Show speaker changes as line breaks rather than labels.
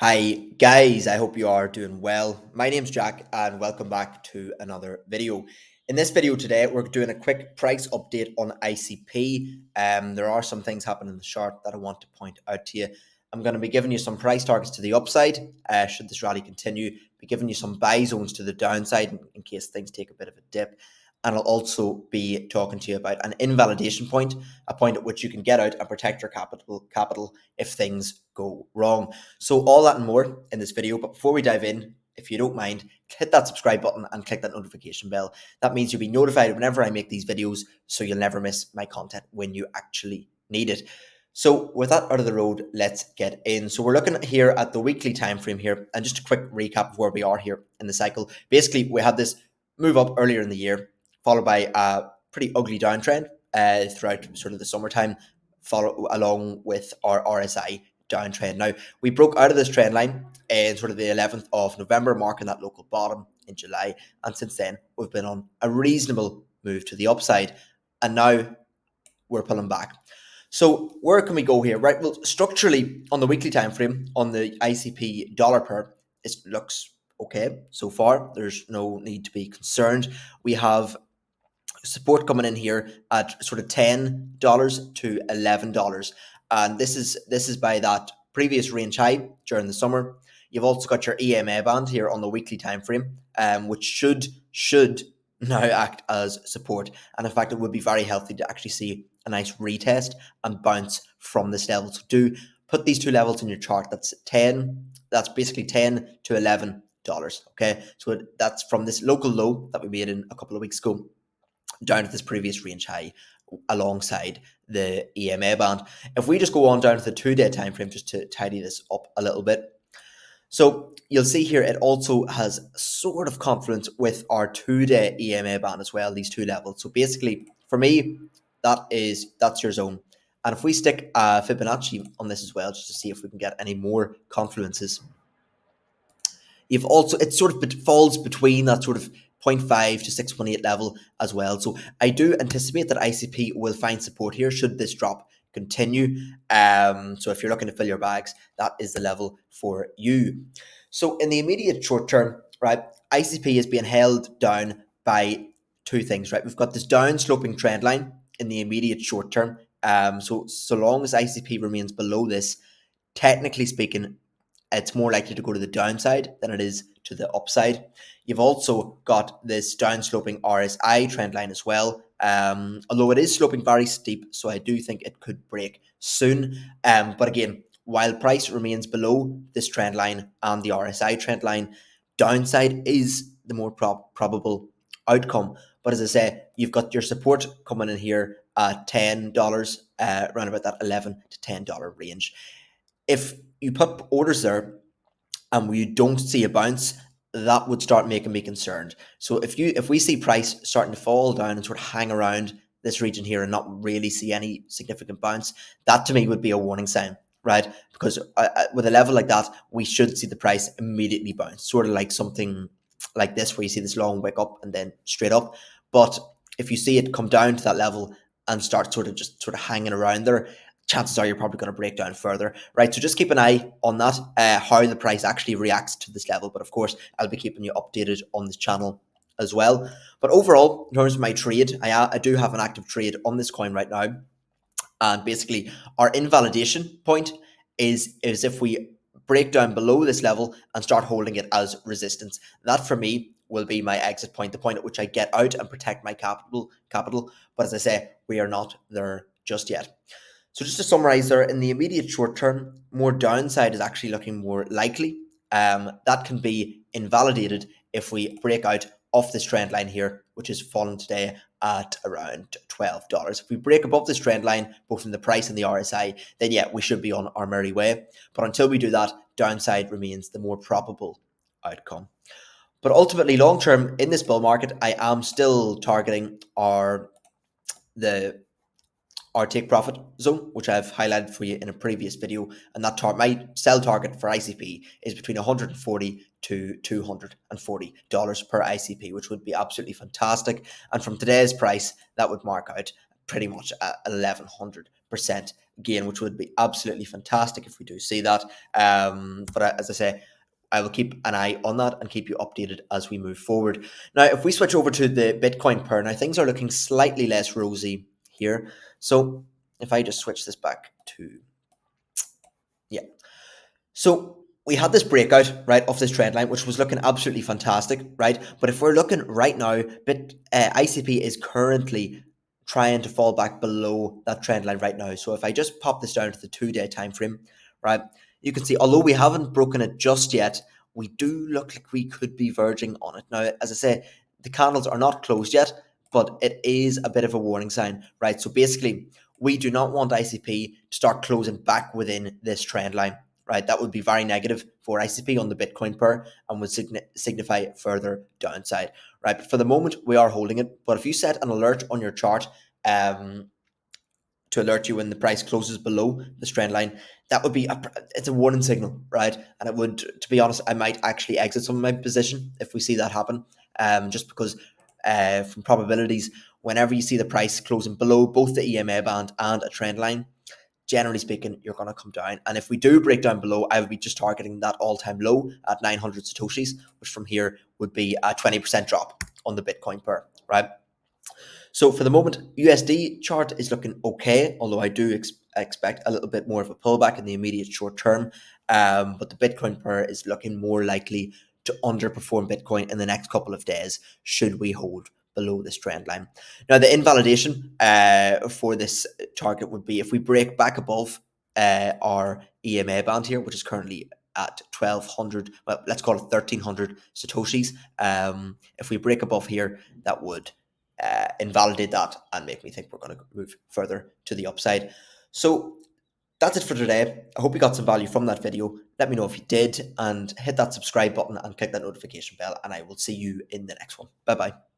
Hi guys, I hope you are doing well. My name's Jack and welcome back to another video. In this video today, we're doing a quick price update on ICP. There are some things happening in the chart that I want to point out to you. I'm going to be giving you some price targets to the upside, should this rally continue, be giving you some buy zones to the downside in case things take a bit of a dip. And I'll also be talking to you about an invalidation point, a point at which you can get out and protect your capital if things go wrong. So all that and more in this video. But before we dive in, if you don't mind, hit that subscribe button and click that notification bell. That means you'll be notified whenever I make these videos, so you'll never miss my content when you actually need it. So with that out of the road, let's get in. So we're looking here at the weekly time frame here, and just a quick recap of where we are here in the cycle. Basically, we had this move up earlier in the year, followed by a pretty ugly downtrend throughout sort of the summertime, along with our RSI downtrend. Now, we broke out of this trend line in sort of the 11th of November, marking that local bottom in July. And since then, we've been on a reasonable move to the upside. And now we're pulling back. So where can we go here? Right. Well, structurally on the weekly time frame on the ICP dollar pair, it looks okay so far. There's no need to be concerned. We have support coming in here at sort of $10 to $11, and this is by that previous range high during the summer. You've also got your EMA band here on the weekly time frame, which should now act as support, and in fact it would be very healthy to actually see a nice retest and bounce from this level. So do put these two levels in your chart. That's basically 10 to $11. Okay, so that's from this local low that we made in a couple of weeks ago down to this previous range high alongside the EMA band. If we just go on down to the 2-day time frame, just to tidy this up a little bit. So you'll see here it also has sort of confluence with our 2-day EMA band as well, these two levels. So basically, for me, that's your zone. And if we stick Fibonacci on this as well, just to see if we can get any more confluences. You've also, it sort of falls between that sort of 0.5 to 618 level as well. So I do anticipate that ICP will find support here should this drop continue. So if you're looking to fill your bags, that is the level for you. So in the immediate short term, right, ICP is being held down by two things, right? We've got this down sloping trend line in the immediate short term. So long as ICP remains below this, technically speaking, it's more likely to go to the downside than it is to the upside. You've also got this downsloping RSI trend line as well, although it is sloping very steep, so I do think it could break soon. But again, while price remains below this trend line and the RSI trend line, downside is the more probable outcome. But as I say, you've got your support coming in here at $10, around about that $11 to $10 range. If you put orders there and we don't see a bounce, that would start making me concerned. So if we see price starting to fall down and sort of hang around this region here and not really see any significant bounce, that to me would be a warning sign, right? Because with a level like that, we should see the price immediately bounce, sort of like something like this where you see this long wick up and then straight up. But if you see it come down to that level and start sort of hanging around there, chances are you're probably going to break down further, right? So just keep an eye on that, how the price actually reacts to this level. But of course, I'll be keeping you updated on this channel as well. But overall, in terms of my trade, I do have an active trade on this coin right now. And basically, our invalidation point is if we break down below this level and start holding it as resistance. That for me will be my exit point, the point at which I get out and protect my capital. But as I say, we are not there just yet. So just to summarize there, in the immediate short term, more downside is actually looking more likely. That can be invalidated if we break out off this trend line here, which has fallen today at around $12. If we break above this trend line, both in the price and the RSI, then yeah, we should be on our merry way. But until we do that, downside remains the more probable outcome. But ultimately, long term in this bull market, I am still targeting our take profit zone, which I've highlighted for you in a previous video, and that my sell target for ICP is between $140 to $240 per ICP, which would be absolutely fantastic. And from today's price, that would mark out pretty much a 1100% gain, which would be absolutely fantastic if we do see that. But as I say, I will keep an eye on that and keep you updated as we move forward. Now, if we switch over to the Bitcoin pair, now things are looking slightly less rosy here. So if I just switch this back to, yeah. So we had this breakout, right, of this trend line, which was looking absolutely fantastic, right? But if we're looking right now, ICP is currently trying to fall back below that trend line right now. So if I just pop this down to the 2-day time frame, right, you can see, although we haven't broken it just yet, we do look like we could be verging on it. Now, as I say, the candles are not closed yet, but it is a bit of a warning sign, right? So basically, we do not want ICP to start closing back within this trend line, right? That would be very negative for ICP on the Bitcoin pair and would signify further downside, right? But for the moment, we are holding it. But if you set an alert on your chart to alert you when the price closes below this trend line, that would be it's a warning signal, right? And it would, to be honest, I might actually exit some of my position if we see that happen, just because from probabilities, whenever you see the price closing below both the EMA band and a trend line, generally speaking, you're going to come down. And if we do break down below, I would be just targeting that all-time low at 900 Satoshis, which from here would be a 20% drop on the Bitcoin pair, right? So for the moment, USD chart is looking okay, although I do expect a little bit more of a pullback in the immediate short term. But the Bitcoin pair is looking more likely to underperform Bitcoin in the next couple of days should we hold below this trend line. Now, the invalidation for this target would be if we break back above our EMA band here, which is currently at 1200, well, let's call it 1300 Satoshis. If we break above here, that would invalidate that and make me think we're going to move further to the upside. So that's it for today. I hope you got some value from that video. Let me know if you did, and hit that subscribe button and click that notification bell, and I will see you in the next one. Bye bye.